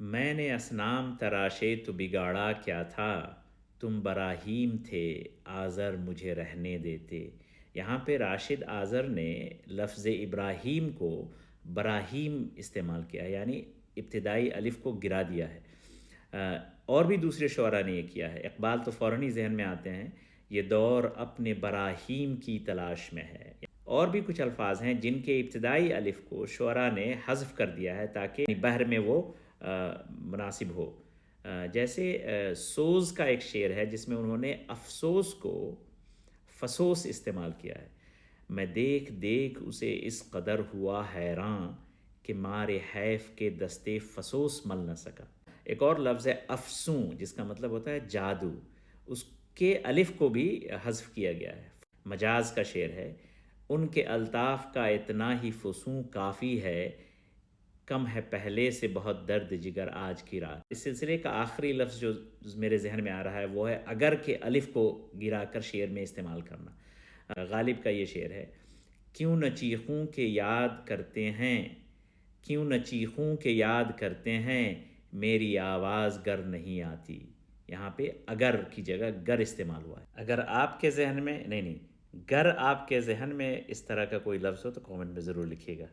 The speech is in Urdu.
میں نے اصنام تراشے تو بگاڑا کیا تھا، تم براہیم تھے آزر مجھے رہنے دیتے۔ یہاں پہ راشد آزر نے لفظ ابراہیم کو براہیم استعمال کیا ہے، یعنی ابتدائی الف کو گرا دیا ہے۔ اور بھی دوسرے شعراء نے یہ کیا ہے۔ اقبال تو فوراً ہی ذہن میں آتے ہیں، یہ دور اپنے براہیم کی تلاش میں ہے۔ اور بھی کچھ الفاظ ہیں جن کے ابتدائی الف کو شعراء نے حذف کر دیا ہے تاکہ بحر میں وہ مناسب ہو۔ جیسے سوز کا ایک شعر ہے جس میں انہوں نے افسوس کو فسوس استعمال کیا ہے۔ میں دیکھ دیکھ اسے اس قدر ہوا حیراں کہ مارے حیف کے دستے فسوس مل نہ سکا۔ ایک اور لفظ ہے افسوں، جس کا مطلب ہوتا ہے جادو، اس کے الف کو بھی حذف کیا گیا ہے۔ مجاز کا شعر ہے، ان کے الطاف کا اتنا ہی فسوں کافی ہے، کم ہے پہلے سے بہت درد جگر آج کی رات۔ اس سلسلے کا آخری لفظ جو میرے ذہن میں آ رہا ہے وہ ہے اگر کے الف کو گرا کر شعر میں استعمال کرنا۔ غالب کا یہ شعر ہے، کیوں نہ چیخوں کہ یاد کرتے ہیں، کیوں نہ چیخوں کہ یاد کرتے ہیں، میری آواز گر نہیں آتی۔ یہاں پہ اگر کی جگہ گر استعمال ہوا ہے۔ اگر آپ کے ذہن میں گر آپ کے ذہن میں اس طرح کا کوئی لفظ ہو تو کامنٹ میں ضرور لکھیے گا۔